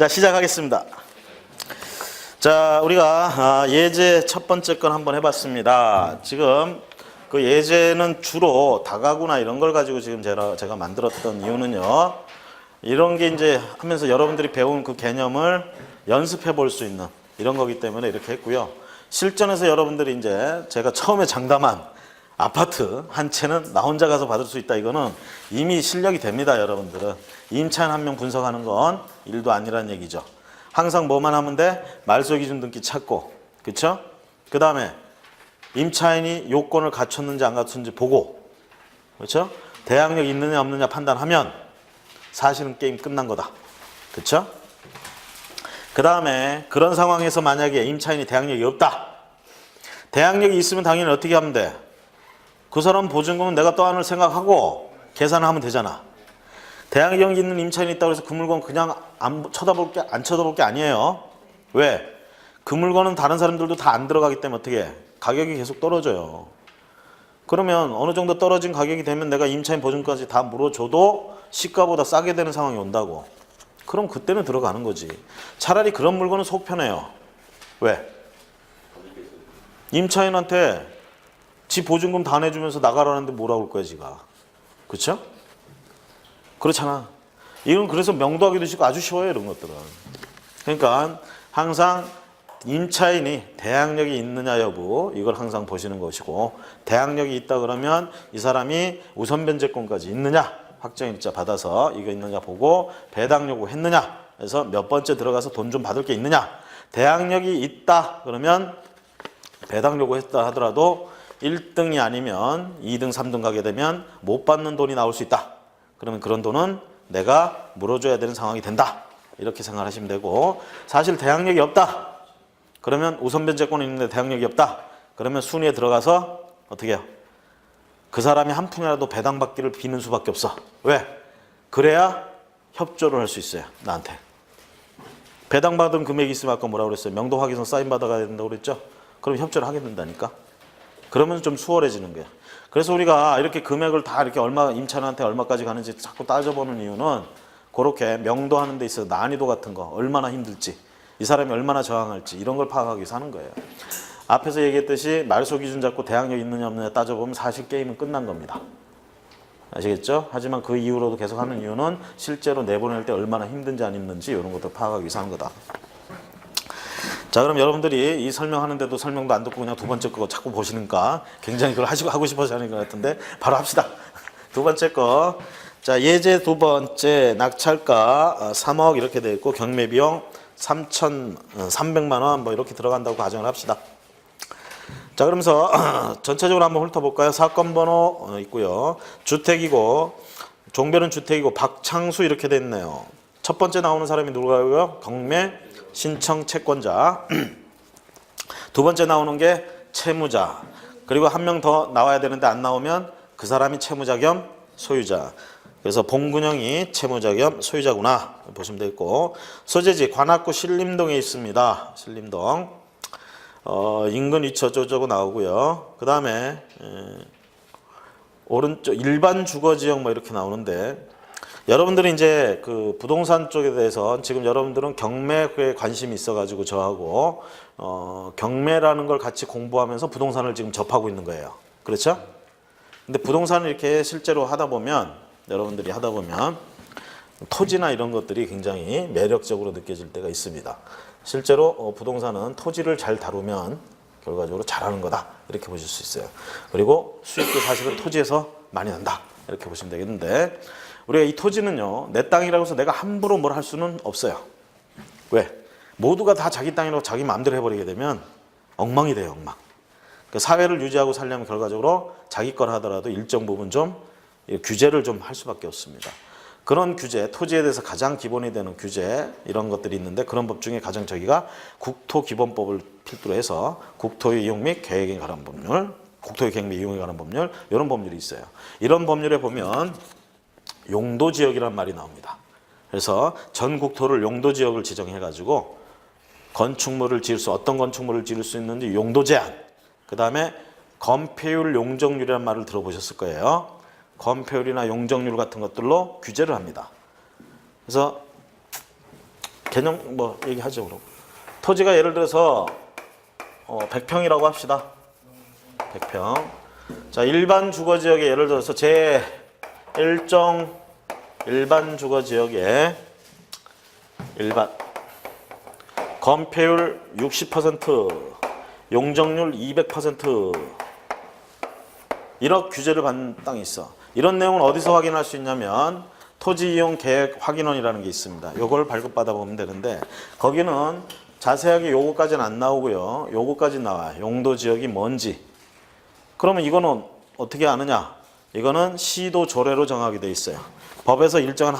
자, 시작하겠습니다. 자, 우리가 예제 첫 번째 건 한번 해봤습니다. 지금 그 예제는 주로 다가구나 이런 걸 가지고 지금 제가 만들었던 이유는요. 이런 게 이제 하면서 여러분들이 배운 그 개념을 연습해 볼 수 있는 이런 거기 때문에 이렇게 했고요. 실전에서 여러분들이 이제 제가 처음에 장담한 아파트 한 채는 나 혼자 가서 받을 수 있다. 이거는 이미 실력이 됩니다, 여러분들은. 임차인 한 명 분석하는 건 일도 아니란 얘기죠. 항상 뭐만 하면 돼? 말소기준 등기 찾고, 그쵸? 그 다음에 임차인이 요건을 갖췄는지 안 갖췄는지 보고, 그쵸? 대항력 있느냐 없느냐 판단하면 사실은 게임 끝난 거다. 그쵸? 그 다음에 그런 상황에서 만약에 임차인이 대항력이 없다. 대항력이 있으면 당연히 어떻게 하면 돼? 그 사람 보증금은 내가 떠안을 생각하고 계산을 하면 되잖아. 대항력이 있는 임차인이 있다고 해서 그 물건 그냥 안 쳐다볼 게 아니에요. 왜? 그 물건은 다른 사람들도 다 안 들어가기 때문에 어떻게 해? 가격이 계속 떨어져요. 그러면 어느 정도 떨어진 가격이 되면 내가 임차인 보증까지 다 물어줘도 시가보다 싸게 되는 상황이 온다고. 그럼 그때는 들어가는 거지. 차라리 그런 물건은 속 편해요. 왜? 임차인한테 지 보증금 다 내주면서 나가라는데 뭐라고 할 거야, 지가. 그쵸? 그렇잖아. 이건 그래서 명도하기도 쉽고 아주 쉬워요, 이런 것들은. 그러니까 항상 임차인이 대항력이 있느냐 여부, 이걸 항상 보시는 것이고, 대항력이 있다 그러면 이 사람이 우선 변제권까지 있느냐, 확정일자 받아서 이거 있느냐 보고 배당 요구했느냐, 그래서 몇 번째 들어가서 돈 좀 받을 게 있느냐. 대항력이 있다 그러면 배당 요구했다 하더라도 1등이 아니면 2등, 3등 가게 되면 못 받는 돈이 나올 수 있다. 그러면 그런 돈은 내가 물어줘야 되는 상황이 된다. 이렇게 생각하시면 되고, 사실 대항력이 없다. 그러면 우선 변제권이 있는데 대항력이 없다. 그러면 순위에 들어가서 어떻게 해요? 그 사람이 한 푼이라도 배당받기를 비는 수밖에 없어. 왜? 그래야 협조를 할 수 있어요, 나한테. 배당받은 금액이 있으면 아까 뭐라고 그랬어요? 명도 확인서 사인 받아가야 된다고 그랬죠? 그럼 협조를 하게 된다니까. 그러면 좀 수월해지는 거야. 그래서 우리가 이렇게 금액을 다 이렇게 임차인한테 얼마까지 가는지 자꾸 따져보는 이유는 그렇게 명도하는 데 있어서 난이도 같은 거, 얼마나 힘들지, 이 사람이 얼마나 저항할지 이런 걸 파악하기 위해서 하는 거예요. 앞에서 얘기했듯이 말소 기준 잡고 대항력 있느냐 없느냐 따져보면 사실 게임은 끝난 겁니다. 아시겠죠? 하지만 그 이후로도 계속 하는 이유는 실제로 내보낼 때 얼마나 힘든지 안 힘든지 이런 것도 파악하기 위해서 하는 거다. 자, 그럼 여러분들이 이 설명하는데도 설명도 안 듣고 그냥 두 번째 거 자꾸 보시니까 굉장히 그걸 하고 싶어서 하는 것 같은데 바로 합시다. 두 번째 거. 자, 예제 두 번째 낙찰가 3억 이렇게 돼 있고 경매비용 3,300만 원 뭐 이렇게 들어간다고 가정을 합시다. 자, 그러면서 전체적으로 한번 훑어볼까요? 사건 번호 있고요. 주택이고 종별은 주택이고 박창수 이렇게 돼 있네요. 첫 번째 나오는 사람이 누구고요? 경매 신청 채권자. 두 번째 나오는 게 채무자. 그리고 한 명 더 나와야 되는데 안 나오면 그 사람이 채무자 겸 소유자. 그래서 봉근영이 채무자 겸 소유자구나 보시면 되겠고, 소재지 관악구 신림동에 있습니다. 신림동. 인근 위치 어쩌고저쩌고 나오고요. 그 다음에 오른쪽 일반 주거지역 뭐 이렇게 나오는데, 여러분들이 이제 그 부동산 쪽에 대해서 지금 여러분들은 경매에 관심이 있어가지고 저하고 경매라는 걸 같이 공부하면서 부동산을 지금 접하고 있는 거예요. 그렇죠? 근데 부동산을 이렇게 실제로 하다 보면, 여러분들이 하다 보면 토지나 이런 것들이 굉장히 매력적으로 느껴질 때가 있습니다. 실제로 부동산은 토지를 잘 다루면 결과적으로 잘하는 거다. 이렇게 보실 수 있어요. 그리고 수익도 사실은 토지에서 많이 난다. 이렇게 보시면 되겠는데, 우리가 이 토지는요, 내 땅이라고 해서 내가 함부로 뭘 할 수는 없어요. 왜? 모두가 다 자기 땅이라고 자기 마음대로 해버리게 되면 엉망이 돼요, 엉망. 그 사회를 유지하고 살려면 결과적으로 자기 걸 하더라도 일정 부분 좀 규제를 좀 할 수밖에 없습니다. 그런 규제, 토지에 대해서 가장 기본이 되는 규제 이런 것들이 있는데, 그런 법 중에 가장 저기가 국토기본법을 필두로 해서 국토의 이용 및 계획에 관한 법률, 국토의 계획 및 이용에 관한 법률, 이런 법률이 있어요. 이런 법률에 보면 용도지역이란 말이 나옵니다. 그래서 전 국토를 용도지역을 지정해가지고 건축물을 지을 수, 어떤 건축물을 지을 수 있는지 용도 제한, 그 다음에 건폐율, 용적률이라는 말을 들어보셨을 거예요. 건폐율이나 용적률 같은 것들로 규제를 합니다. 그래서 개념 뭐 얘기하죠. 그럼 토지가 예를 들어서 100평이라고 합시다. 100평. 자, 일반 주거지역에 예를 들어서 제 일정 일반 주거지역에 일반 건폐율 60%, 용적률 200% 이런 규제를 받는 땅이 있어. 이런 내용은 어디서 확인할 수 있냐면 토지이용계획 확인원이라는 게 있습니다. 요걸 발급받아 보면 되는데 거기는 자세하게 요거까지는 안 나오고요. 요거까지 나와요. 용도지역이 뭔지. 그러면 이거는 어떻게 아느냐? 이거는 시도 조례로 정하게 돼 있어요. 법에서 일정한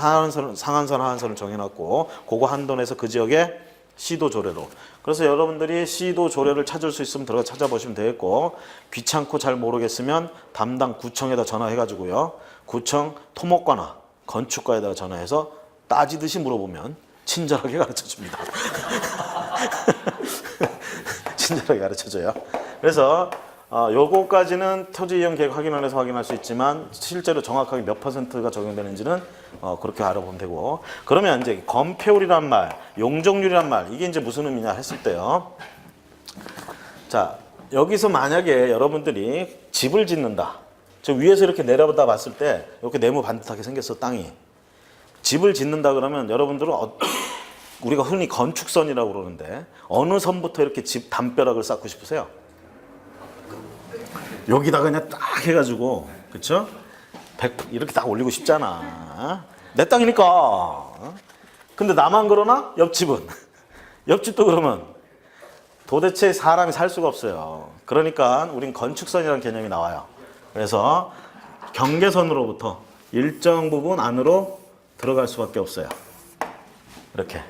상한선 하한선을 정해놨고 그거 한돈에서 그 지역에 시도 조례로. 그래서 여러분들이 시도 조례를 찾을 수 있으면 들어가 찾아보시면 되겠고 귀찮고 잘 모르겠으면 담당 구청에다 전화해가지고요. 구청 토목과나 건축과에다가 전화해서 따지듯이 물어보면 친절하게 가르쳐줍니다. 친절하게 가르쳐줘요. 그래서 요거까지는 토지이용계획 확인원에서 확인할 수 있지만 실제로 정확하게 몇 퍼센트가 적용되는지는 그렇게 알아보면 되고. 그러면 이제 건폐율이란 말, 용적률이란 말 이게 이제 무슨 의미냐 했을 때요. 자, 여기서 만약에 여러분들이 집을 짓는다. 저 위에서 이렇게 내려다 봤을 때 이렇게 네모 반듯하게 생겼어 땅이. 집을 짓는다 그러면 여러분들은 우리가 흔히 건축선이라고 그러는데 어느 선부터 이렇게 집 담벼락을 쌓고 싶으세요? 여기다가 그냥 딱 해가지고 그쵸? 이렇게 딱 올리고 싶잖아. 내 땅이니까. 근데 나만 그러나? 옆집은 옆집도 그러면 도대체 사람이 살 수가 없어요. 그러니까 우린 건축선이라는 개념이 나와요. 그래서 경계선으로부터 일정 부분 안으로 들어갈 수밖에 없어요. 이렇게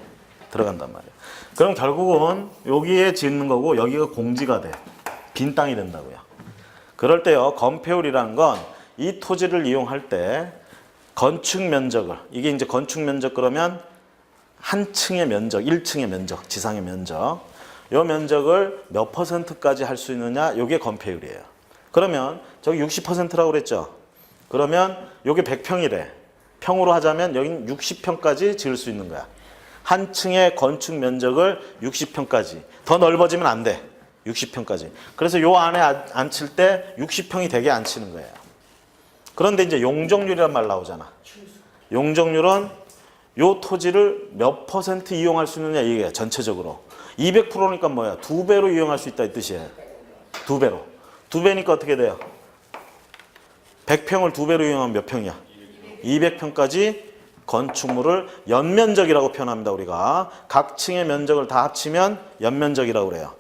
들어간단 말이에요. 그럼 결국은 여기에 짓는 거고 여기가 공지가 돼. 빈 땅이 된다고요. 그럴 때요. 건폐율이라는 건 이 토지를 이용할 때 건축 면적을 이게 이제 건축 면적 그러면 한 층의 면적, 1층의 면적, 지상의 면적 요 면적을 몇 퍼센트까지 할 수 있느냐 요게 건폐율이에요. 그러면 저기 60%라고 그랬죠. 그러면 요게 100평이래. 평으로 하자면 여기는 60평까지 지을 수 있는 거야. 한 층의 건축 면적을 60평까지. 더 넓어지면 안 돼. 60평까지. 그래서 요 안에 앉힐 때 60평이 되게 앉히는 거예요. 그런데 이제 용적률이란 말 나오잖아. 용적률은 요 토지를 몇 퍼센트 이용할 수 있느냐 이게 전체적으로. 200%니까 뭐야? 2배로 이용할 수 있다 이 뜻이에요. 2배로. 2배니까 어떻게 돼요? 100평을 2배로 이용하면 몇 평이야? 200평까지 건축물을 연면적이라고 표현합니다. 우리가 각 층의 면적을 다 합치면 연면적이라고 그래요.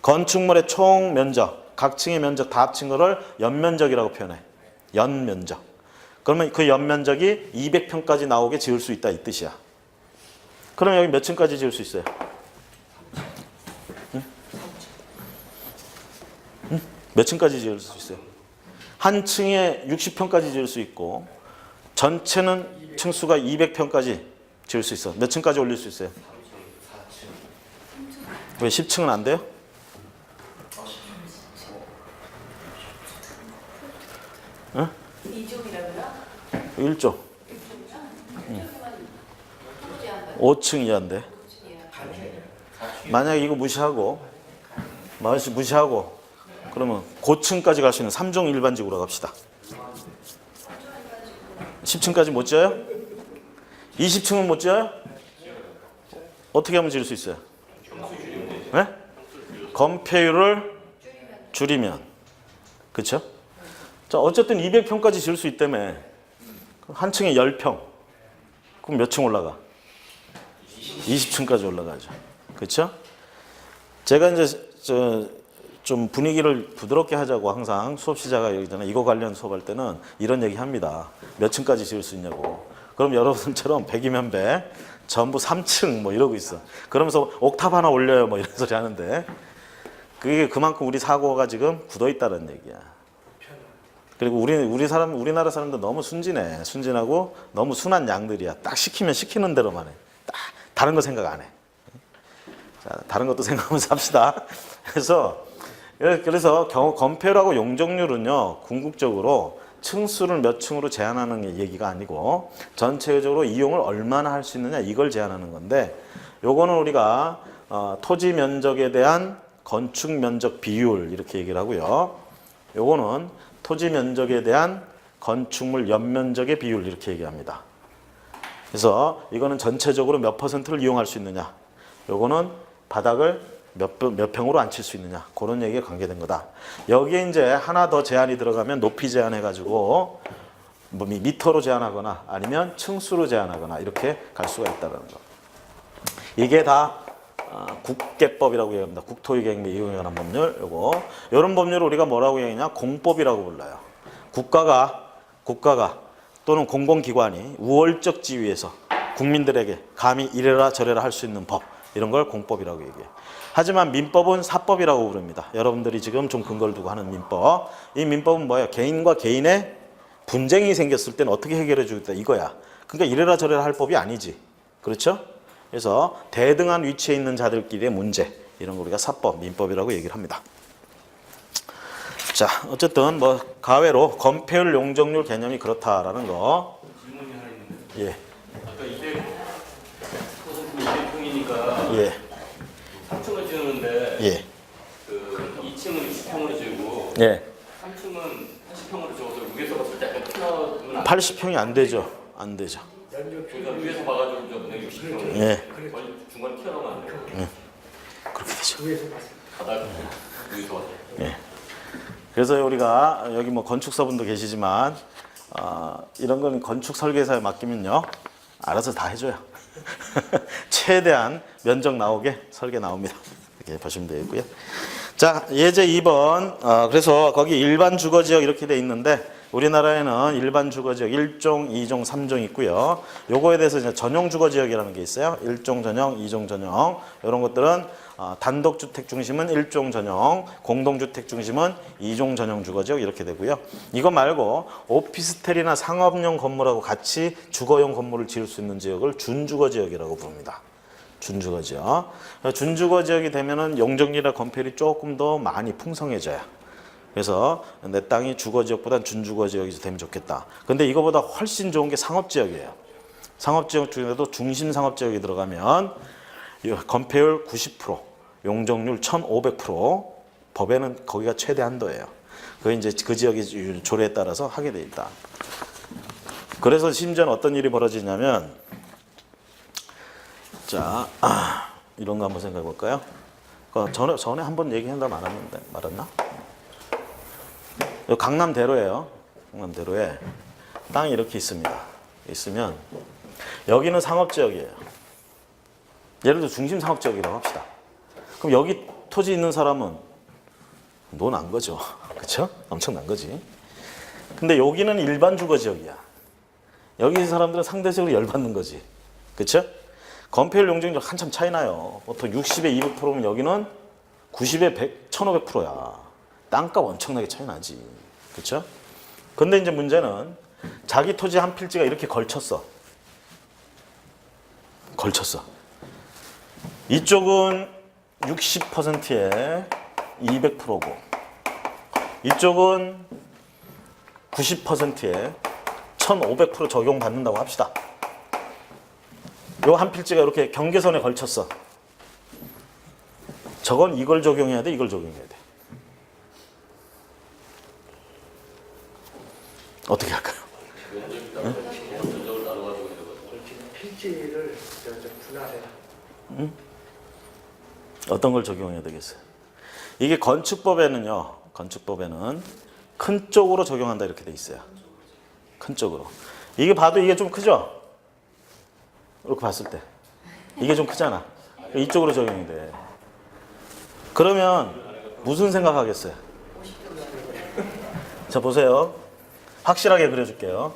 건축물의 총 면적, 각 층의 면적 다 합친 거를 연면적이라고 표현해. 연면적. 그러면 그 연면적이 200평까지 나오게 지을 수 있다 이 뜻이야. 그럼 여기 몇 층까지 지을 수 있어요? 응? 응? 몇 층까지 지을 수 있어요? 한 층에 60평까지 지을 수 있고 전체는 층수가 200평까지 지을 수 있어. 몇 층까지 올릴 수 있어요? 왜 10층은 안 돼요? 응? 2종이라고요? 1종. 5층 이하인데. 만약에 이거 무시하고 그러면 고층까지 갈 수 있는 3종 일반직으로 갑시다. 10층까지 못 지어요? 20층은 못 지어요? 어떻게 하면 지을 수 있어요? 네? 건폐율을 줄이면. 그렇죠? 자, 어쨌든 200평까지 지을 수 있다며. 한 층에 10평. 그럼 몇 층 올라가? 20층까지 올라가죠. 그렇죠? 제가 이제 좀 분위기를 부드럽게 하자고 항상 수업 시작하기 전에 이거 관련 수업할 때는 이런 얘기 합니다. 몇 층까지 지을 수 있냐고. 그럼 여러분들처럼 100이면 100, 전부 3층 뭐 이러고 있어. 그러면서 옥탑 하나 올려요 뭐 이런 소리 하는데 그게 그만큼 우리 사고가 지금 굳어 있다는 얘기야. 그리고 우리나라 사람들 너무 순진하고 너무 순한 양들이야. 딱 시키면 시키는 대로만 해. 딱 다른 거 생각 안 해. 자, 다른 것도 생각하면서 합시다. 그래서 건폐율하고 용적률은요 궁극적으로 층수를 몇 층으로 제한하는 얘기가 아니고 전체적으로 이용을 얼마나 할 수 있느냐 이걸 제한하는 건데 요거는 우리가 토지 면적에 대한 건축 면적 비율 이렇게 얘기를 하고요. 요거는 토지 면적에 대한 건축물 연면적의 비율 이렇게 얘기합니다. 그래서 이거는 전체적으로 몇 퍼센트를 이용할 수 있느냐. 요거는 바닥을 몇 평으로 앉힐 수 있느냐. 그런 얘기에 관계된 거다. 여기에 이제 하나 더 제한이 들어가면 높이 제한해가지고 뭐 미터로 제한하거나 아니면 층수로 제한하거나 이렇게 갈 수가 있다는 거. 이게 다 국계법이라고 얘기합니다. 국토유계획 이용에 관한 법률. 요거 이런 법률을 우리가 뭐라고 얘기하냐? 공법이라고 불러요. 국가가 또는 공공기관이 우월적 지위에서 국민들에게 감히 이래라 저래라 할 수 있는 법 이런 걸 공법이라고 얘기해요. 하지만 민법은 사법이라고 부릅니다. 여러분들이 지금 좀 근거를 두고 하는 민법. 이 민법은 뭐예요? 개인과 개인의 분쟁이 생겼을 때는 어떻게 해결해 주겠다 이거야. 그러니까 이래라 저래라 할 법이 아니지. 그렇죠? 그래서 대등한 위치에 있는 자들끼리의 문제 이런 거 우리가 사법, 민법이라고 얘기를 합니다. 자, 어쨌든 뭐 가외로 건폐율 용적률 개념이 그렇다라는 거. 질문이 하나 있는데. 예. 아까 200%, 200평이니까 예. 3층을 지었는데 예. 그 2층은 60평으로 지고 예. 3층은 80평으로 지어서 위에서 봤을 때 약간 튀어나오면 안 80평이 안 되죠. 안 되죠. 그러니까 위에서 봐가지고 좀 60평. 예. 중간에 튀어나오면 안 돼요. 그렇게 되죠. 바닥 위에서 봤을 때. 예. 그래서 우리가 여기 뭐 건축사분도 계시지만 이런 건 건축 설계사에 맡기면요 알아서 다 해줘요. 최대한 면적 나오게 설계 나옵니다. 이렇게 보시면 되겠고요. 자, 예제 2번. 그래서 거기 일반 주거지역 이렇게 돼 있는데 우리나라에는 일반 주거지역 1종, 2종, 3종 있고요. 요거에 대해서 이제 전용 주거지역이라는 게 있어요. 1종 전용, 2종 전용. 이런 것들은 단독주택 중심은 1종 전용, 공동주택 중심은 2종 전용 주거지역 이렇게 되고요. 이거 말고 오피스텔이나 상업용 건물하고 같이 주거용 건물을 지을 수 있는 지역을 준주거지역이라고 부릅니다. 준주거지역. 준주거지역이 되면은 용적률이나 건폐율이 조금 더 많이 풍성해져요. 그래서 내 땅이 주거지역보단 준주거지역이 되면 좋겠다. 근데 이거보다 훨씬 좋은 게 상업지역이에요. 상업지역 중에서도 중심상업지역이 들어가면 건폐율 90%, 용적률 1500%, 법에는 거기가 최대 한도예요. 그게 이제 그 지역의 조례에 따라서 하게 돼 있다. 그래서 심지어는 어떤 일이 벌어지냐면, 자, 이런 거 한번 생각해 볼까요? 전에 한번 얘기한다 말았나? 강남대로예요. 강남대로에 땅이 이렇게 있습니다. 있으면 여기는 상업지역이에요. 예를 들어 중심 상업지역이라고 합시다. 그럼 여기 토지 있는 사람은 돈 난 거죠. 그렇죠? 엄청난 거지. 근데 여기는 일반 주거지역이야. 여기 있는 사람들은 상대적으로 열받는 거지. 그렇죠? 건폐율 용적률 한참 차이 나요. 보통 60에 200%면 여기는 90에 1500%야. 땅값 엄청나게 차이 나지. 그렇죠? 근데 이제 문제는 자기 토지 한 필지가 이렇게 걸쳤어. 이쪽은 60%에 200%고 이쪽은 90%에 1500% 적용받는다고 합시다. 요 한 필지가 이렇게 경계선에 걸쳤어. 저건 이걸 적용해야 돼, 이걸 적용해야 돼. 어떻게 할까요? 필지를 분할해라. 어떤 걸 적용해야 되겠어요? 이게 건축법에는 큰 쪽으로 적용한다 이렇게 돼 있어요. 큰 쪽으로. 이게 봐도 이게 좀 크죠? 이렇게 봤을 때. 이게 좀 크잖아. 이쪽으로 적용이 돼. 그러면 무슨 생각하겠어요? 자, 보세요. 확실하게 그려줄게요.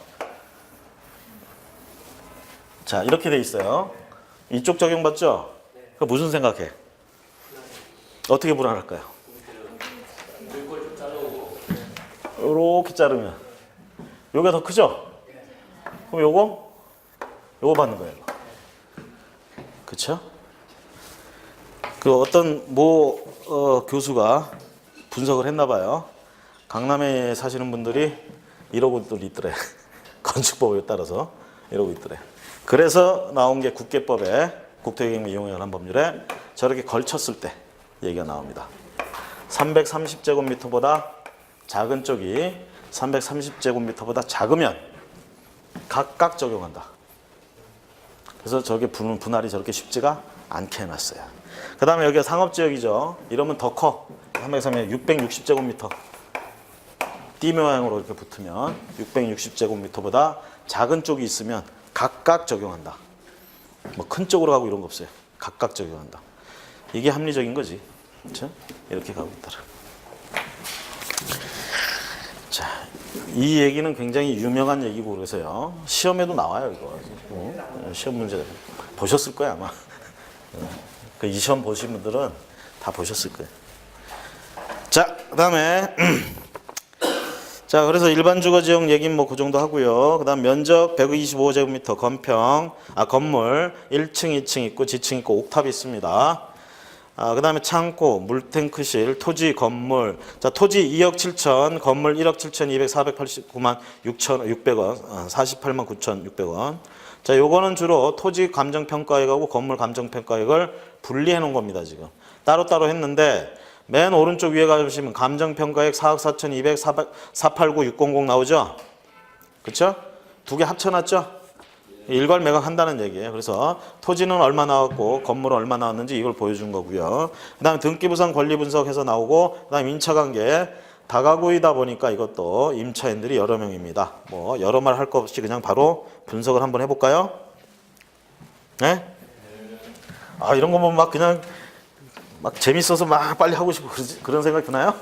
자, 이렇게 돼 있어요. 이쪽 적용받죠? 그럼 무슨 생각해? 어떻게 불안할까요? 이렇게 자르면 요게 더 크죠? 그럼 요거 받는 거예요. 그쵸? 그 어떤 교수가 분석을 했나 봐요. 강남에 사시는 분들이 이러고들 있더래. 건축법에 따라서 이러고 있더래. 그래서 나온 게 국계법에 국토계획 이용에 관한 법률에 저렇게 걸쳤을 때 얘기가 나옵니다. 330제곱미터보다 작은 쪽이 330제곱미터보다 작으면 각각 적용한다. 그래서 저게 분할이 저렇게 쉽지가 않게 해놨어요. 그 다음에 여기가 상업지역이죠. 이러면 더 커. 330, 660제곱미터. 띠 모양으로 이렇게 붙으면 660제곱미터보다 작은 쪽이 있으면 각각 적용한다. 뭐 큰 쪽으로 가고 이런 거 없어요. 각각 적용한다. 이게 합리적인 거지. 그렇죠? 이렇게 가고 있더라. 자, 이 얘기는 굉장히 유명한 얘기고 그래서요. 시험에도 나와요, 이거. 시험 문제 보셨을 거예요, 아마. 그 이 시험 보신 분들은 다 보셨을 거예요. 자, 그다음에 자, 그래서 일반 주거 지역 얘기는 뭐 그 정도 하고요. 그다음 면적 125제곱미터 건물 1층, 2층 있고 지층 있고 옥탑이 있습니다. 그다음에 창고, 물탱크실, 토지, 건물. 자, 토지 2억 7천, 건물 1억 7,200, 489만 6,600원, 48만 9,600원. 자, 요거는 주로 토지 감정평가액하고 건물 감정평가액을 분리해 놓은 겁니다, 지금. 따로따로 했는데 맨 오른쪽 위에 가보시면 감정평가액 4억 4,200, 489, 600 나오죠? 그쵸? 두 개 합쳐놨죠? 일괄 매각한다는 얘기예요. 그래서 토지는 얼마 나왔고 건물은 얼마 나왔는지 이걸 보여준 거고요. 그 다음에 등기부상 권리분석해서 나오고 그 다음에 임차관계 다가구이다 보니까 이것도 임차인들이 여러 명입니다. 뭐 여러 말 할 거 없이 그냥 바로 분석을 한번 해볼까요? 네? 이런 거 보면 막 그냥 막 재밌어서 막 빨리 하고 싶고 그런 생각 드나요?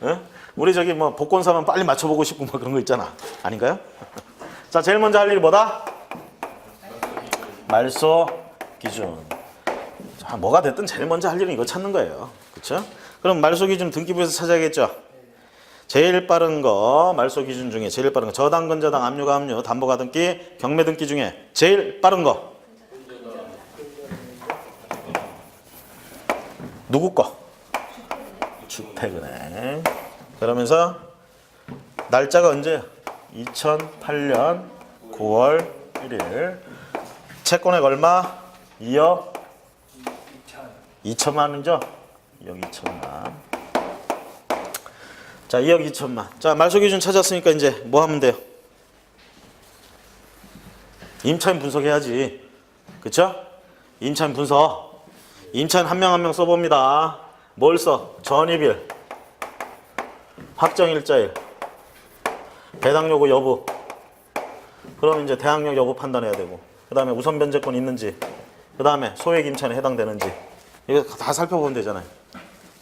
네? 우리 저기 뭐 복권 사면 빨리 맞춰보고 싶고 뭐 그런 거 있잖아. 아닌가요? 자, 제일 먼저 할 일이 뭐다? 말소 기준. 자, 뭐가 됐든 제일 먼저 할 일은 이거 찾는 거예요. 그렇죠? 그럼 말소 기준 등기부에서 찾아야겠죠? 제일 빠른 거 말소 기준 중에 제일 빠른 거 저당 근저당 압류가 압류 담보가 등기 경매 등기 중에 제일 빠른 거 누구 거? 주택은행. 그러면서 날짜가 언제야? 2008년 9월 1일. 채권액 얼마? 2억 2천만 원이죠? 2억 2천만. 자, 2억 2천만. 자, 말소 기준 찾았으니까 이제 뭐 하면 돼요? 임차인 분석해야지. 그쵸? 임차인 분석. 임차인 한 명 한 명 써봅니다. 뭘 써? 전입일, 확정일자일, 배당요구 여부. 그럼 이제 대항력 여부 판단해야 되고, 그 다음에 우선 변제권 있는지, 그 다음에 소액 임차인에 해당되는지, 이거 다 살펴보면 되잖아요.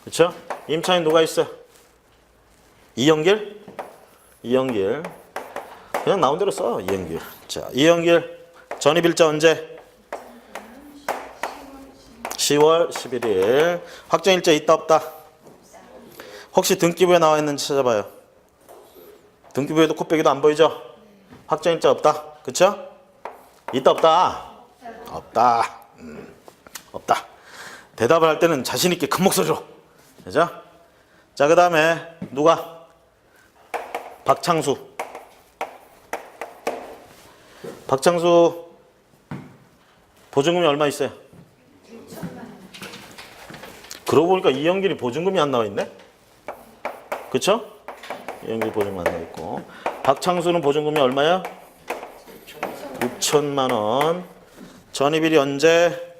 그쵸? 임차인 누가 있어요? 이영길? 이영길. 그냥 나온 대로 써, 이영길. 자, 이영길. 전입일자 언제? 10월 11일. 확정일자 있다 없다? 혹시 등기부에 나와 있는지 찾아봐요. 등기부에도 코빼기도 안 보이죠? 확정일자 없다. 그쵸? 있다 없다? 없다. 없다. 대답을 할 때는 자신 있게 큰 목소리로. 그죠? 자, 그 다음에 누가? 박창수. 박창수 보증금이 얼마 있어요? 그러고 보니까 이영길이 보증금이 안 나와 있네? 그쵸? 이영길 보증금 안 나와 있고. 박창수는 보증금이 얼마야? 6천만 원. 전입일이 언제?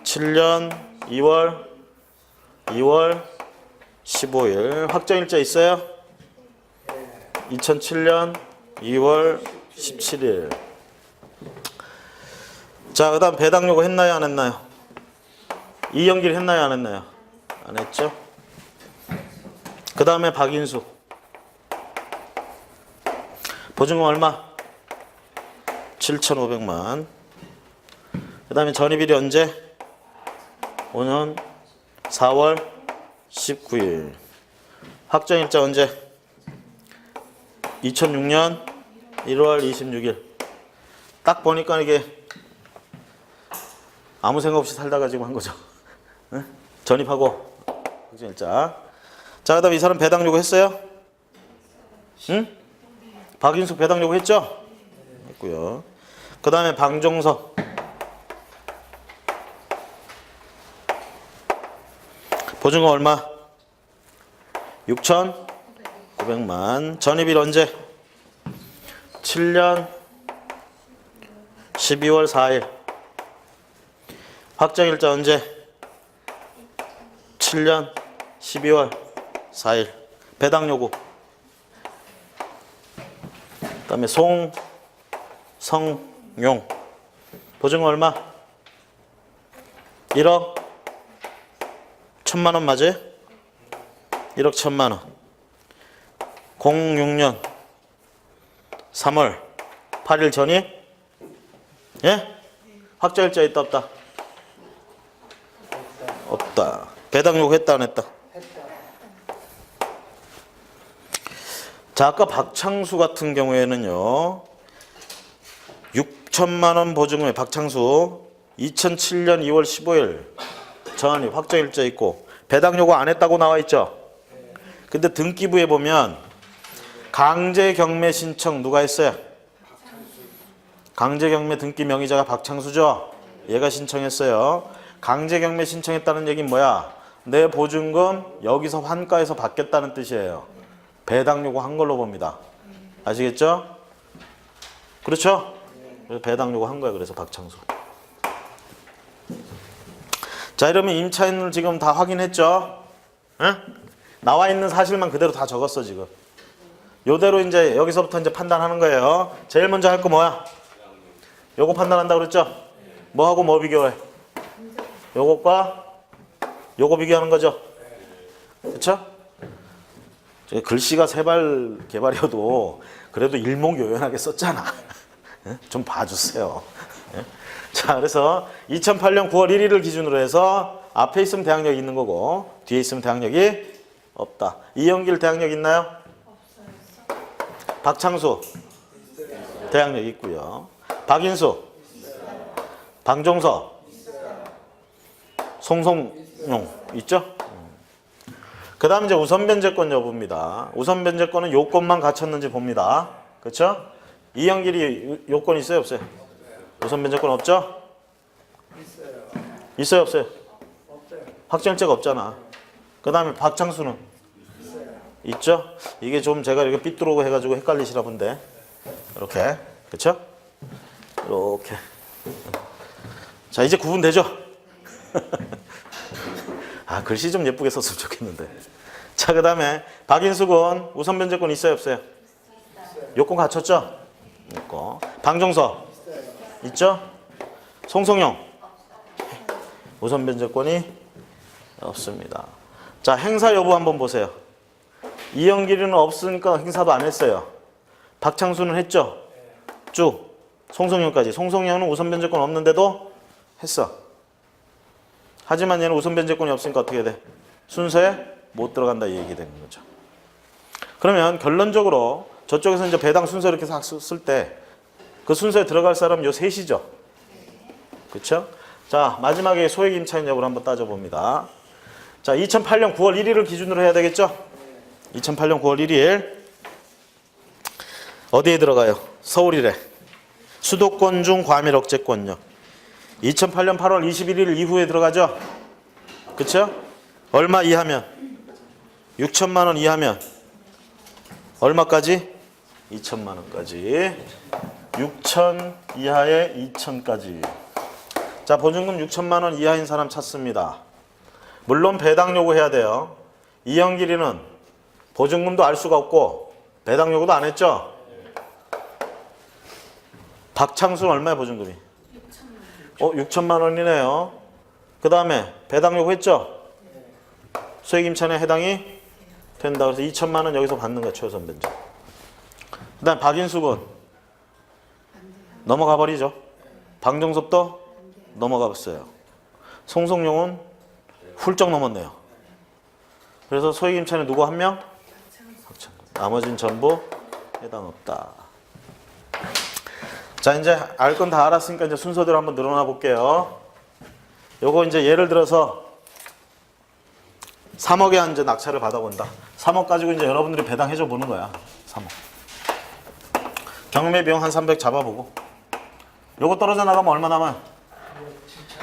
7년 2월 15일. 확정일자 있어요? 2007년 2월 17일. 자, 그 다음 배당요구 했나요? 안 했나요? 이영길 했나요? 안 했나요? 안 했죠? 그 다음에 박인수. 보증금 얼마? 7,500만. 그 다음에 전입일이 언제? 5년 4월 19일. 확정일자 언제? 2006년 1월 26일. 딱 보니까 이게 아무 생각 없이 살다가 지금 한 거죠. 네? 전입하고 확정일자. 자, 그 다음에 이 사람 배당 요구 했어요? 응? 박인숙 배당 요구했죠? 했고요. 그 다음에 방종석. 보증금 얼마? 6,900만. 전입일 언제? 7년 12월 4일. 확정일자 언제? 7년 12월 4일. 배당 요구. 그 다음에 송성용. 보증금 얼마? 1억 1,000만 원 맞아요? 1억 1,000만 원. 06년 3월 8일 전이? 예? 확정일자 있다 없다? 없다. 배당 요구했다 안 했다? 자, 아까 박창수 같은 경우에는요. 6천만 원 보증금에 박창수 2007년 2월 15일 전환이 확정일자 있고 배당 요구 안 했다고 나와 있죠. 근데 등기부에 보면 강제경매 신청 누가 했어요? 강제경매 등기 명의자가 박창수죠. 얘가 신청했어요. 강제경매 신청했다는 얘기는 뭐야? 내 보증금 여기서 환가해서 받겠다는 뜻이에요. 배당 요구한 걸로 봅니다. 아시겠죠? 그렇죠? 그래서 배당 요구한 거예요. 그래서 박창수. 자, 이러면 임차인을 지금 다 확인했죠? 응? 나와 있는 사실만 그대로 다 적었어 지금. 요대로 이제 여기서부터 이제 판단하는 거예요. 제일 먼저 할 거 뭐야? 요거 판단한다고 그랬죠? 뭐하고 뭐 비교해? 요것과 요거 비교하는 거죠? 그렇죠? 글씨가 세발 개발이어도 그래도 일목요연하게 썼잖아. 좀 봐주세요. 자, 그래서 2008년 9월 1일을 기준으로 해서 앞에 있으면 대항력이 있는 거고 뒤에 있으면 대항력이 없다. 이영길 대항력 있나요? 없어요. 박창수 대항력 있고요. 박인수, 방종석, 송성용 있죠? 그 다음 이제 우선 변제권 여부입니다. 우선 변제권은 요건만 갖췄는지 봅니다. 그렇죠? 이영길이 요건 있어요 없어요? 우선 변제권 없죠? 있어요 없어요? 확정일자가 없잖아. 그 다음에 박창수는? 있죠? 이게 좀 제가 이렇게 삐뚤어고 해가지고 헷갈리시나 본데 이렇게. 그렇죠? 이렇게. 자, 이제 구분되죠? 아, 글씨 좀 예쁘게 썼으면 좋겠는데. 자, 그 다음에 박인숙은 우선 변제권 있어요 없어요? 요건 갖췄죠? 있고. 방종석 있죠? 송성용 우선 변제권이 없습니다. 자, 행사 여부 한번 보세요. 이영길이는 없으니까 행사도 안 했어요. 박창수는 했죠? 쭉. 송성용까지. 송성용은 우선 변제권 없는데도 했어. 하지만 얘는 우선 변제권이 없으니까 어떻게 돼? 순서에 못 들어간다 이 얘기 되는 거죠. 그러면 결론적으로 저쪽에서 이제 배당 순서 이렇게 싹 쓸 때 그 순서에 들어갈 사람 요 셋이죠. 그렇죠? 자, 마지막에 소액 임차인 여부를 한번 따져봅니다. 자, 2008년 9월 1일을 기준으로 해야 되겠죠? 2008년 9월 1일 어디에 들어가요? 서울이래. 수도권 중 과밀 억제권요. 2008년 8월 21일 이후에 들어가죠? 그쵸? 얼마 이하면? 6천만 원 이하면 얼마까지? 2천만 원까지. 6천 이하에 2천까지. 자, 보증금 6천만 원 이하인 사람 찾습니다. 물론 배당 요구해야 돼요. 이영길이는 보증금도 알 수가 없고 배당 요구도 안 했죠? 박창수는 얼마야 보증금이? 6천만 원이네요. 그 다음에 배당 요구했죠? 소액 임차인에 해당이 된다. 그래서 2천만 원 여기서 받는 거야, 최우선 변제. 그 다음 박인숙은 넘어가 버리죠. 방정섭도 넘어가 봤어요. 송성용은 훌쩍 넘었네요. 그래서 소액 임차인에 누구 한 명? 나머지는 전부 해당 없다. 자, 이제 알 건 다 알았으니까 이제 순서대로 한번 늘어나 볼게요. 요거 이제 예를 들어서 3억에 이제 낙찰을 받아본다. 3억 가지고 이제 여러분들이 배당해줘 보는 거야. 3억. 경매 비용 한 300 잡아보고. 요거 떨어져 나가면 얼마 남아요?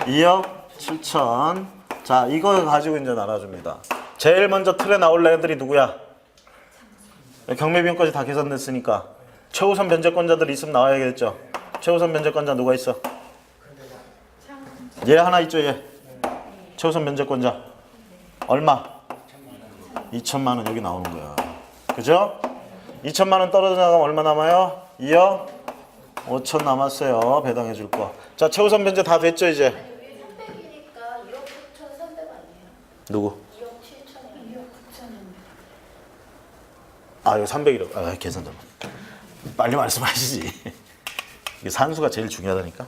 2억 7천. 자, 이거 가지고 이제 나눠줍니다. 제일 먼저 틀에 나올 애들이 누구야? 경매 비용까지 다 계산됐으니까 최우선 변제권자들 있으면 나와야겠죠. 최우선 변제권자 누가 있어? 얘 하나 있죠, 얘. 최우선 변제권자. 얼마? 2천만 원 여기 나오는 거야. 그죠? 2천만 원 떨어져 나가면 얼마 남아요? 2억 5천 남았어요. 배당해 줄 거. 자, 최우선 변제 다 됐죠, 이제? 아니 왜 300이니까 2억 9천 3백 아니에요? 누구? 2억 7천에 2억 9천인데. 아, 이거 300이라고. 아, 계산 좀. 빨리 말씀하시지. 이게 산수가 제일 중요하다니까.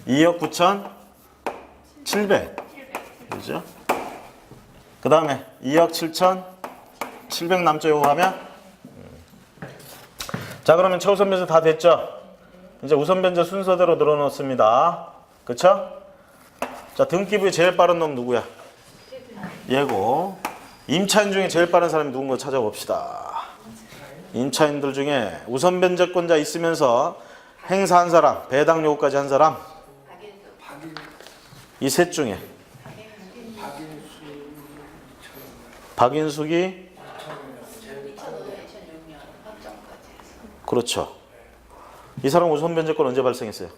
2억 9천 7백. 그죠? 그 다음에 2억 7천 700 남죠, 요거 하면? 자, 그러면 최우선 변제 다 됐죠? 이제 우선 변제 순서대로 늘어놓습니다. 그쵸? 자, 등기부에 제일 빠른 놈 누구야? 얘고. 임차인 중에 제일 빠른 사람이 누군 거 찾아봅시다. 임차인들 중에 우선 변제권자 있으면서 행사한 사람, 배당 요구까지 한 사람. 이 셋 중에 박인숙이 2006년 확정까지 해서. 그렇죠. 이 사람 우선 변제권 언제 발생했어요?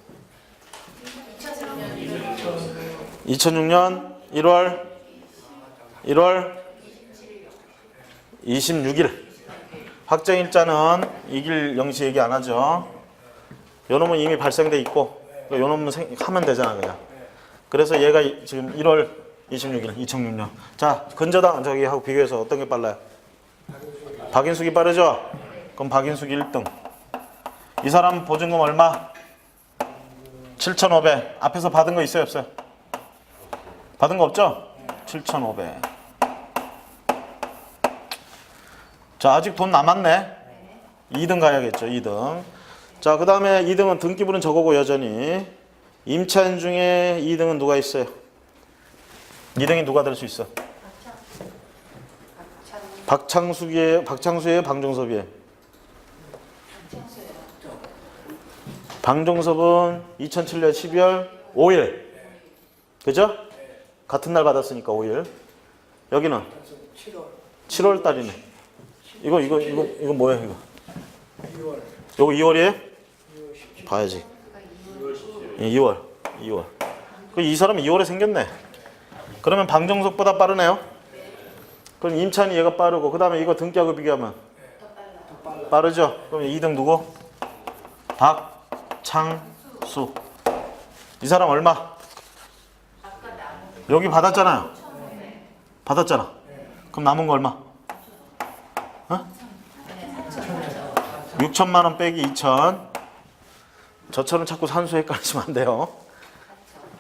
2006년 1월 26일. 확정일자는 이길 영시 얘기 안 하죠. 요 놈은 이미 발생돼 있고 요 놈은 하면 되잖아 그냥. 그래서 얘가 지금 1월 26일 2006년. 자, 근저당 저기 하고 비교해서 어떤 게 빨라요? 박인숙이 빠르죠? 그럼 박인숙이 1등. 이 사람 보증금 얼마? 7,500. 앞에서 받은 거 있어요, 없어요? 받은 거 없죠? 7,500. 자, 아직 돈 남았네. 2등 가야겠죠, 2등. 자, 그 다음에 2등은 등기부는 저거고 여전히. 임차인 중에 2등은 누가 있어요? 2등이 누가 될 수 있어? 박창수예요, 방종섭이에요? 방종섭은 2007년 12월 5일. 그죠? 같은 날 받았으니까 5일. 여기는 7월 달이네. 이거 뭐야, 이거? 요거 2월이에요? 봐야지. 2월. 그 이 사람이 2월에 생겼네. 그러면 방정석보다 빠르네요. 그럼 임차인이 얘가 빠르고 그 다음에 이거 등기하고 비교하면 빠르죠. 그럼 2등 누구? 박창수. 이 사람 얼마? 여기 받았잖아요. 받았잖아. 그럼 남은 거 얼마? 6천만 원 빼기 2천. 저처럼 자꾸 산수 헷갈리시면 안 돼요.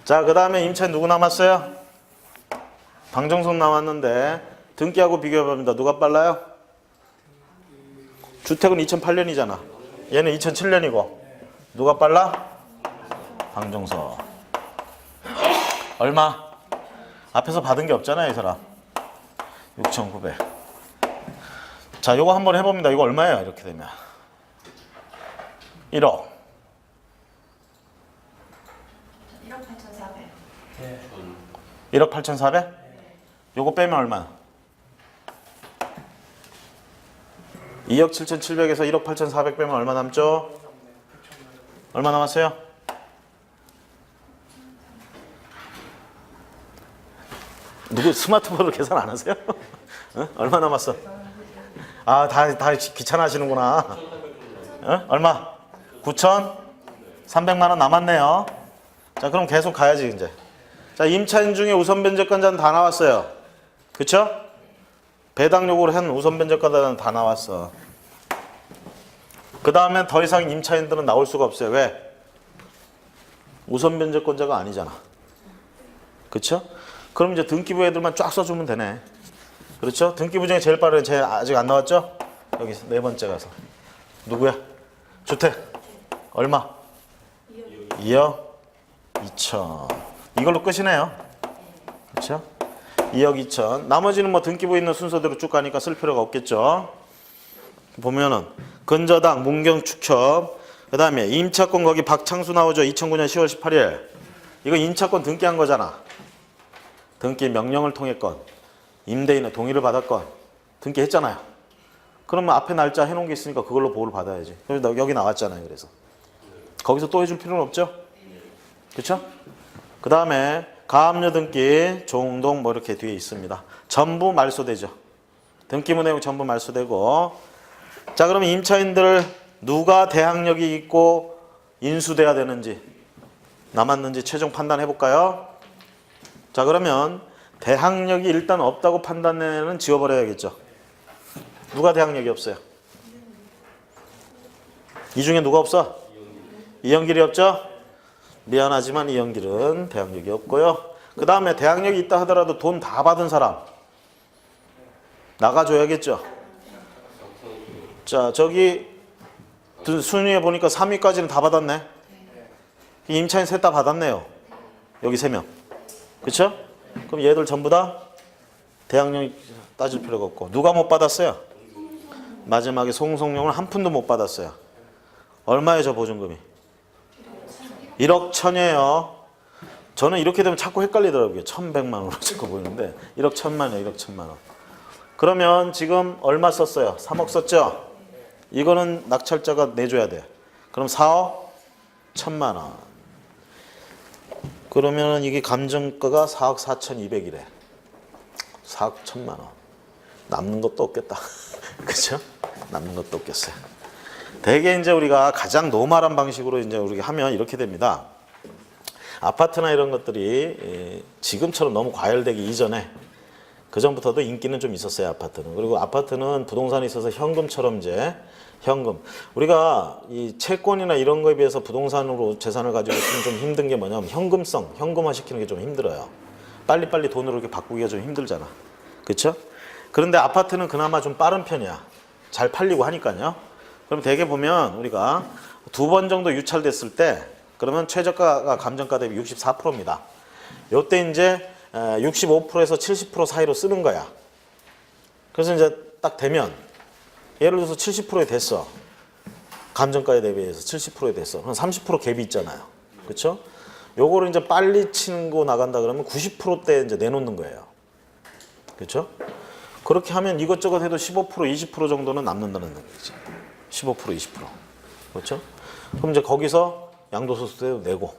자, 그 다음에 임차인 누구 남았어요? 방정석 남았는데 등기하고 비교해봅니다. 누가 빨라요? 주택은 2008년이잖아. 얘는 2007년이고. 누가 빨라? 방정석. 얼마? 앞에서 받은 게 없잖아요, 이 사람. 6,900. 자, 요거 한번 해봅니다. 이거 얼마예요? 이렇게 되면 1억 1억 8,400? 요거 빼면 얼마나? 2억 7,700에서 1억 8,400 빼면 얼마 남죠? 얼마 남았어요? 누구 스마트폰으로 계산 안 하세요? 어? 얼마 남았어? 아, 다 귀찮아하시는구나. 어? 얼마? 9,300만 원 남았네요. 자, 그럼 계속 가야지 이제. 자, 임차인 중에 우선 변제권자는 다 나왔어요. 그쵸? 배당 요구를 한 우선 변제권자는 다 나왔어. 그 다음에 더 이상 임차인들은 나올 수가 없어요. 왜? 우선 변제권자가 아니잖아. 그쵸? 그럼 이제 등기부 애들만 쫙 써주면 되네. 그렇죠? 등기부 중에 제일 빠른 쟤 아직 안 나왔죠? 여기 네 번째 가서. 누구야? 주택. 얼마? 2억 2천. 이걸로 끝이네요. 그렇죠? 2억 2천. 나머지는 뭐 등기부에 있는 순서대로 쭉 가니까 쓸 필요가 없겠죠. 보면은 근저당, 문경 축협, 그 다음에 임차권 거기 박창수 나오죠. 2009년 10월 18일. 이거 임차권 등기한 거잖아. 등기 명령을 통해 건, 임대인의 동의를 받았건 등기했잖아요. 그러면 앞에 날짜 해놓은 게 있으니까 그걸로 보호를 받아야지. 여기 나왔잖아요. 그래서 거기서 또 해줄 필요는 없죠. 그렇죠? 그 다음에 가압류 등기, 종동 뭐 이렇게 뒤에 있습니다. 전부 말소되죠. 등기부 내용 전부 말소되고. 자, 그러면 임차인들 누가 대항력이 있고 인수돼야 되는지, 남았는지 최종 판단해 볼까요? 자, 그러면 대항력이 일단 없다고 판단되는 지워버려야겠죠. 누가 대항력이 없어요? 이 중에 누가 없어? 이영길이 없죠? 미안하지만 이영길은 대항력이 없고요. 그 다음에 대항력이 있다 하더라도 돈 다 받은 사람 나가줘야겠죠. 자, 저기 순위에 보니까 3위까지는 다 받았네. 임차인 셋 다 받았네요. 여기 3명. 그쵸? 그럼 얘들 전부 다 대항력 따질 필요가 없고. 누가 못 받았어요? 마지막에 송송용은 한 푼도 못 받았어요. 얼마예요, 저 보증금이? 1억 1천이에요. 저는 이렇게 되면 자꾸 헷갈리더라고요. 1,100만 원으로 자꾸 보이는데 1억 1천만이에요. 1억 1천만 원. 그러면 지금 얼마 썼어요? 3억 썼죠? 이거는 낙찰자가 내줘야 돼. 그럼 4억 1천만 원. 그러면 이게 감정가가 4억 4,200이래. 4억 1천만 원. 남는 것도 없겠다. 그렇죠? 남는 것도 없겠어요. 대개 이제 우리가 가장 노멀한 방식으로 이제 우리가 하면 이렇게 됩니다. 아파트나 이런 것들이 지금처럼 너무 과열되기 이전에 그 전부터도 인기는 좀 있었어요. 아파트는. 그리고 아파트는 부동산에 있어서 현금처럼 이제 현금. 우리가 이 채권이나 이런 거에 비해서 부동산으로 재산을 가지고 있으면 좀 힘든 게 뭐냐면 현금성, 현금화 시키는 게 좀 힘들어요. 빨리빨리 돈으로 이렇게 바꾸기가 좀 힘들잖아. 그렇죠? 그런데 아파트는 그나마 좀 빠른 편이야. 잘 팔리고 하니까요. 그럼 대개 보면 우리가 2번 정도 유찰됐을 때 그러면 최저가가 감정가 대비 64%입니다. 요때 이제 65%에서 70% 사이로 쓰는 거야. 그래서 이제 딱 되면 예를 들어서 70%에 됐어. 감정가에 대비해서 70%에 됐어. 그럼 30% 갭이 있잖아요. 그렇죠? 요거를 이제 빨리 치고 나간다 그러면 90%대 이제 내놓는 거예요. 그렇죠? 그렇게 하면 이것저것 해도 15%, 20% 정도는 남는다는 거지. 15%, 20%. 그렇죠? 그럼 이제 거기서 양도소득세도 내고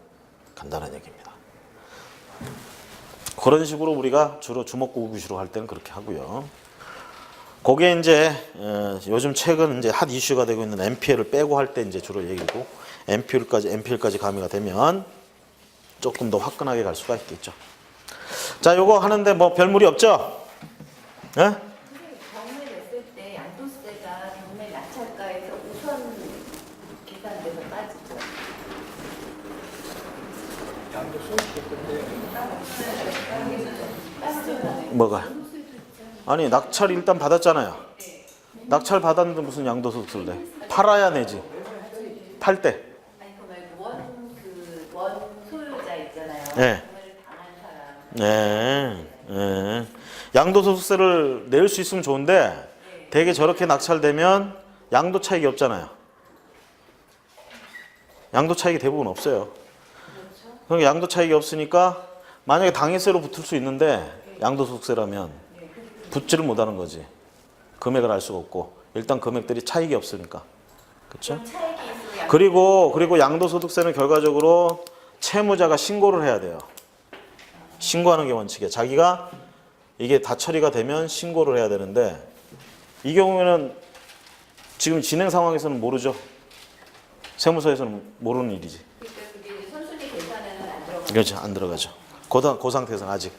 간다는 얘기입니다. 그런 식으로 우리가 주로 주먹구구시로 할 때는 그렇게 하고요. 그게 이제 요즘 최근 이제 핫 이슈가 되고 있는 NPL을 빼고 할 때 이제 주로 얘기고 NPL까지 가미가 되면 조금 더 화끈하게 갈 수가 있겠죠. 자, 요거 하는데 뭐 별무리 없죠? 예? 경매 냈을 때 양도세가 경매 낙찰가에서 우선 계산돼서 빠지죠. 뭐가? 아니, 낙찰 일단 받았잖아요. 낙찰 받았는데 무슨 양도소득세를 내? 팔아야 내지. 팔 때. 아니 그 말고 원 소유자 있잖아요. 네. 경매를 당한 사람. 네. 양도소득세를 낼 수 있으면 좋은데 대개 저렇게 낙찰되면 양도 차익이 없잖아요. 양도 차익이 대부분 없어요. 그러니까 양도 차익이 없으니까 만약에 당해세로 붙을 수 있는데 양도소득세라면 붙지를 못하는 거지. 금액을 알 수가 없고 일단 금액들이 차익이 없으니까. 그렇죠? 차익이 있으면 그리고 양도소득세는 결과적으로 채무자가 신고를 해야 돼요. 신고하는 게 원칙이에요. 자기가 이게 다 처리가 되면 신고를 해야 되는데 이 경우에는 지금 진행 상황에서는 모르죠. 세무서에서는 모르는 일이지. 그러니까 그게 이제 선순위 계산에는 안 들어가요. 그렇죠. 안 들어가죠. 그 상태에서는 아직.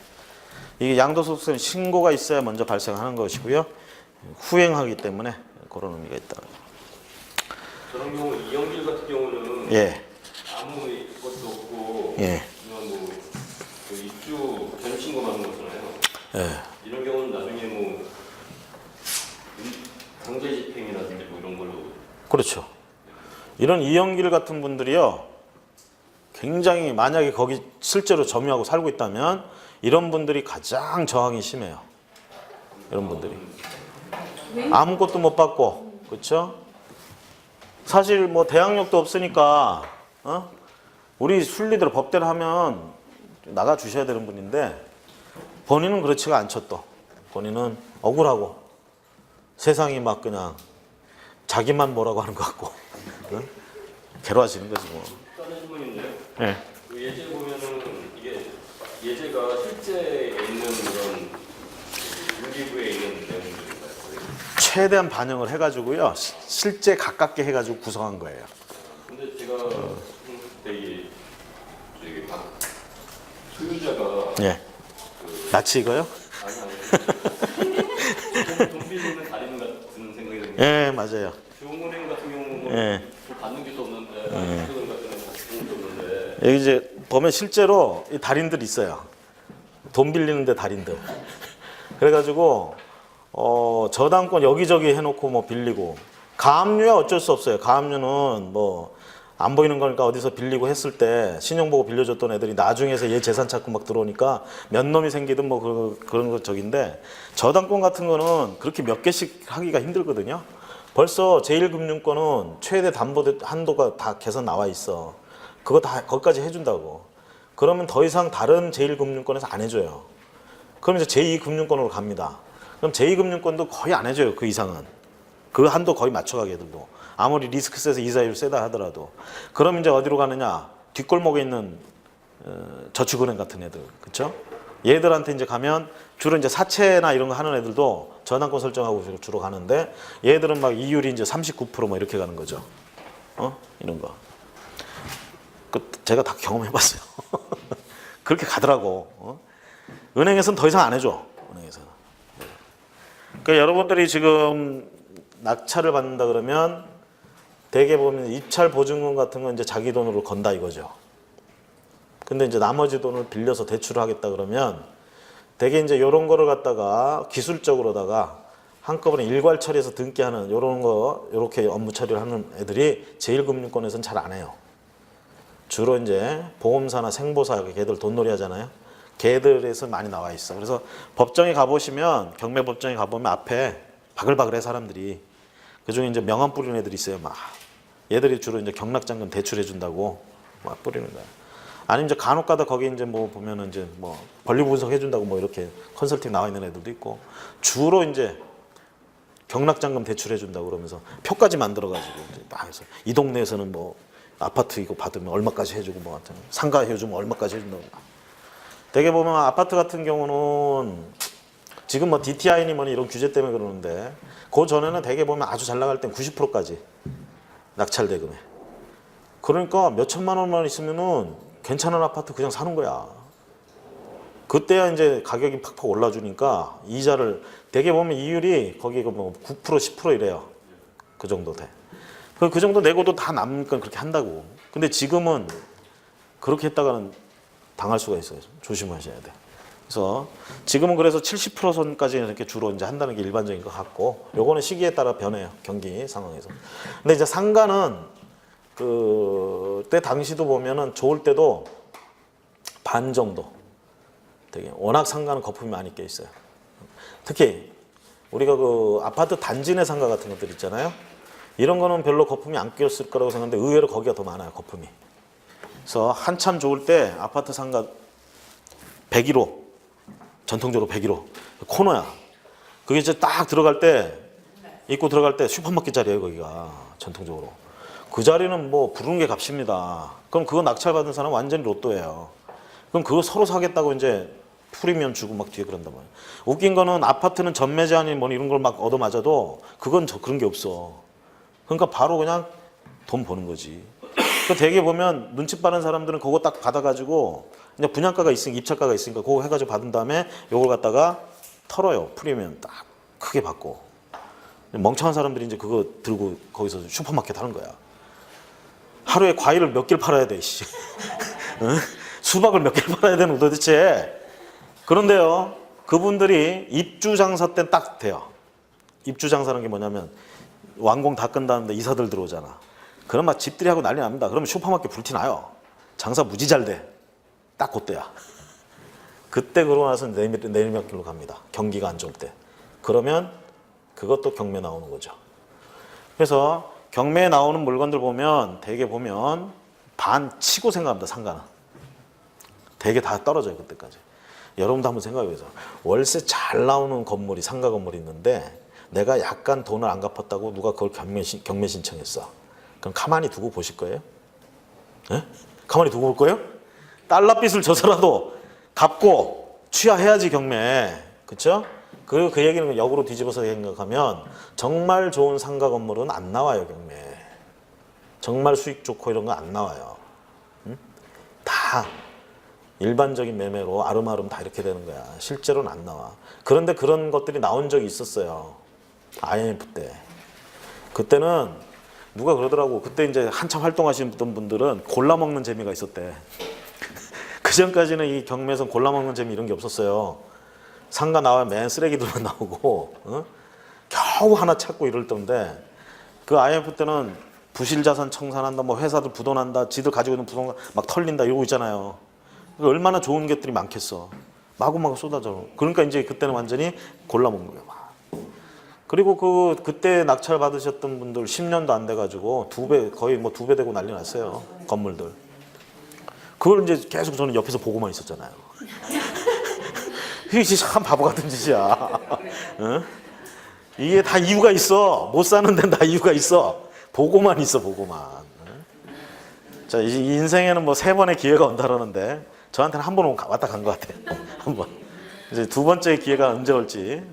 이게 양도소득세는 신고가 있어야 먼저 발생하는 것이고요. 후행하기 때문에 그런 의미가 있다. 저런 경우 이영길 같은 경우는 예. 아무 것도 없고 예. 그냥 그 입주 전신고만 하는 거잖아요. 예. 이런 경우는 나중에 뭐 강제 집행이라든지 뭐 이런 걸로. 그렇죠. 이런 이영길 같은 분들이요. 굉장히 만약에 거기 실제로 점유하고 살고 있다면 이런 분들이 가장 저항이 심해요. 이런 분들이. 아무것도 못 받고, 그렇죠? 사실 뭐 대항력도 없으니까 우리 순리대로 법대로 하면 나가 주셔야 되는 분인데 본인은 그렇지가 않죠 또. 본인은 억울하고 세상이 막 그냥 자기만 뭐라고 하는 것 같고 괴로워지는 거지 뭐. 다른 질문인데요. 네. 그 예제 보면은 이게 예제가 실제에 있는 그런 유기부에 있는 내용들인가요? 최대한 반영을 해가지고요 실제 가깝게 해가지고 구성한 거예요. 근데 제가 그때 이 저기 박 소유자가 예. 낯이 익어요? 아니 돈 빌리는 달인 같은 생각이 드는 게 예, 맞아요. 중은행 같은 경우는 예. 돈 받는 게도 없는데 중은행 같은 경우는 받는 게 없는데 여기 이제 보면 실제로 이 달인들 있어요. 돈 빌리는데 달인들. 그래가지고 저당권 여기저기 해놓고 뭐 빌리고 가압류야 어쩔 수 없어요. 가압류는 뭐 안 보이는 거니까 어디서 빌리고 했을 때 신용 보고 빌려줬던 애들이 나중에서 얘 재산 찾고 막 들어오니까 몇 놈이 생기든 뭐 그런 거 저긴데 저당권 같은 거는 그렇게 몇 개씩 하기가 힘들거든요. 벌써 제1금융권은 최대 담보 한도가 다 개선 나와 있어. 그거 다 거기까지 해준다고. 그러면 더 이상 다른 제1금융권에서 안 해줘요. 그럼 이제 제2금융권으로 갑니다. 그럼 제2금융권도 거의 안 해줘요. 그 이상은. 그 한도 거의 맞춰가게 해도. 아무리 리스크 세서 이자율 세다 하더라도. 그럼 이제 어디로 가느냐. 뒷골목에 있는 저축은행 같은 애들. 그쵸? 얘들한테 이제 가면 주로 이제 사채나 이런 거 하는 애들도 저당권 설정하고 주로 가는데 얘들은 막 이율이 이제 39%뭐 이렇게 가는 거죠. 이런 거. 제가 다 경험해봤어요. 그렇게 가더라고. 은행에서는 더 이상 안 해줘. 은행에서는. 그러니까 여러분들이 지금 낙찰을 받는다 그러면 대개 보면 입찰 보증금 같은 건 이제 자기 돈으로 건다 이거죠. 근데 이제 나머지 돈을 빌려서 대출을 하겠다 그러면 대개 이제 이런 거를 갖다가 기술적으로다가 한꺼번에 일괄 처리해서 등기하는 이런 거 이렇게 업무 처리를 하는 애들이 제1금융권에서는 잘 안 해요. 주로 이제 보험사나 생보사 걔들 돈놀이 하잖아요. 걔들에서 많이 나와 있어. 그래서 법정에 가보시면 경매법정에 가보면 앞에 바글바글해 사람들이. 그중에 이제 명함 뿌리는 애들이 있어요. 막 얘들이 주로 이제 경락잔금 대출해 준다고 막 뿌리는 거야. 아니면 이제 간혹가다 거기 이제 뭐 보면은 이제 뭐 권리 분석해 준다고 뭐 이렇게 컨설팅 나와 있는 애들도 있고 주로 이제 경락잔금 대출해 준다고 그러면서 표까지 만들어 가지고 막 해서 이 동네에서는 뭐 아파트 이거 받으면 얼마까지 해주고 뭐 같은 상가 해주면 얼마까지 해준다고. 되게 보면 아파트 같은 경우는 지금 뭐 DTI니 뭐니 이런 규제 때문에 그러는데 그 전에는 되게 보면 아주 잘 나갈 땐 90%까지 낙찰 대금에. 그러니까 몇 천만 원만 있으면은 괜찮은 아파트 그냥 사는 거야. 그때야 이제 가격이 팍팍 올라주니까 이자를 되게 보면 이율이 거기 뭐 9% 10% 이래요. 그 정도 돼. 그 정도 내고도 다 남는 건 그렇게 한다고. 근데 지금은 그렇게 했다가는 당할 수가 있어요. 조심하셔야 돼. 그래서 지금은 그래서 70% 선까지 이렇게 주로 이제 한다는 게 일반적인 것 같고, 요거는 시기에 따라 변해요. 경기 상황에서. 근데 이제 상가는 그때 당시도 보면은 좋을 때도 반 정도. 되게 워낙 상가는 거품이 많이 껴 있어요. 특히 우리가 그 아파트 단지 내 상가 같은 것들 있잖아요. 이런 거는 별로 거품이 안 꼈을 거라고 생각하는데 의외로 거기가 더 많아요. 거품이. 그래서 한참 좋을 때 아파트 상가 101호, 전통적으로 101호 코너야. 그게 이제 딱 들어갈 때, 입고 들어갈 때 슈퍼마켓 자리예요. 거기가 전통적으로. 그 자리는 뭐 부르는 게 값입니다. 그럼 그거 낙찰받은 사람 완전히 로또예요. 그럼 그거 서로 사겠다고 이제 프리미엄 주고 막 뒤에 그런단 말이에요. 웃긴 거는 아파트는 전매 제한이 뭐 이런 걸 막 얻어맞아도 그건 그런 게 없어. 그러니까 바로 그냥 돈 버는 거지. 그 되게 보면 눈치 빠른 사람들은 그거 딱 받아가지고 그냥 분양가가 있으니까 입찰가가 있으니까 그거 해가지고 받은 다음에 요걸 갖다가 털어요. 프리미엄 딱 크게 받고. 멍청한 사람들이 이제 그거 들고 거기서 슈퍼마켓 하는 거야. 하루에 과일을 몇 개를 팔아야 돼, 씨. 응? 수박을 몇 개를 팔아야 되는 도대체. 그런데요, 그분들이 입주 장사 때 딱 돼요. 입주 장사는 게 뭐냐면 완공 다 끝났는데 이사들 들어오잖아. 그럼 막 집들이 하고 난리 납니다. 그러면 슈퍼마켓 불티나요. 장사 무지 잘 돼. 딱 그때야. 그때 그러고 나서 내리막길로 갑니다. 경기가 안 좋을 때. 그러면 그것도 경매 나오는 거죠. 그래서 경매에 나오는 물건들 보면 대개 보면 반 치고 생각합니다. 상가는. 대개 다 떨어져요. 그때까지. 여러분도 한번 생각해보세요. 월세 잘 나오는 건물이 상가 건물이 있는데 내가 약간 돈을 안 갚았다고 누가 그걸 경매 신청했어. 그럼 가만히 두고 보실 거예요? 예? 가만히 두고 볼 거예요? 달러빚을 져서라도 갚고 취하해야지 경매. 그렇죠? 그 얘기는 역으로 뒤집어서 생각하면 정말 좋은 상가 건물은 안 나와요. 경매. 정말 수익 좋고 이런 거 안 나와요. 응? 다 일반적인 매매로 아름아름 다 이렇게 되는 거야. 실제로는 안 나와. 그런데 그런 것들이 나온 적이 있었어요. IMF 때. 그때는 누가 그러더라고. 그때 이제 한참 활동하시던 분들은 골라 먹는 재미가 있었대. 그 전까지는 이 경매에서 골라 먹는 재미 이런 게 없었어요. 상가 나와야 맨 쓰레기들만 나오고 겨우 하나 찾고 이럴 때인데 그 IMF 때는 부실자산 청산한다, 뭐 회사들 부도난다, 지들 가지고 있는 부동산 막 털린다 이러고 있잖아요. 얼마나 좋은 것들이 많겠어. 마구마구 쏟아져. 그러니까 이제 그때는 완전히 골라 먹는 거야. 그리고 그때 낙찰 받으셨던 분들 10년도 안 돼가지고 2배 거의 뭐 2배 되고 난리 났어요. 건물들. 그걸 이제 계속 저는 옆에서 보고만 있었잖아요. 이게 참 바보 같은 짓이야. 응? 이게 다 이유가 있어. 못 사는 데는 다 이유가 있어. 보고만 있어, 보고만. 응? 자, 이 인생에는 뭐 3번의 기회가 온다라는데 저한테는 한 번 왔다 간 것 같아요. 한 번. 이제 2번째 기회가 언제 올지.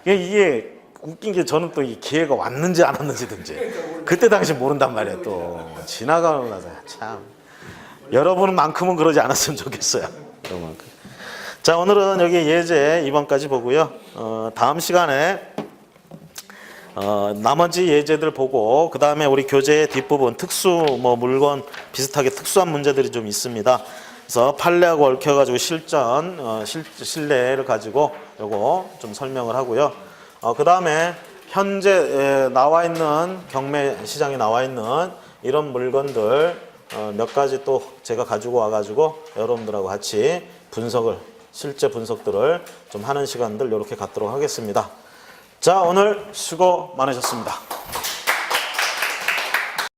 이게 웃긴 게 저는 또 이 기회가 왔는지 안 왔는지든지 그때 당시 모른단 말이에요. 또 지나가고 나서 참 여러분만큼은 그러지 않았으면 좋겠어요. 그만큼. 자, 오늘은 여기 예제 2번까지 보고요. 다음 시간에 나머지 예제들 보고 그 다음에 우리 교재의 뒷부분 특수 뭐 물건 비슷하게 특수한 문제들이 좀 있습니다. 그래서 판례하고 얽혀가지고 실내를 가지고 요거 좀 설명을 하고요. 그 다음에 현재 나와 있는 경매 시장에 나와 있는 이런 물건들 몇 가지 또 제가 가지고 와가지고 여러분들하고 같이 실제 분석들을 좀 하는 시간들 이렇게 갖도록 하겠습니다. 자, 오늘 수고 많으셨습니다.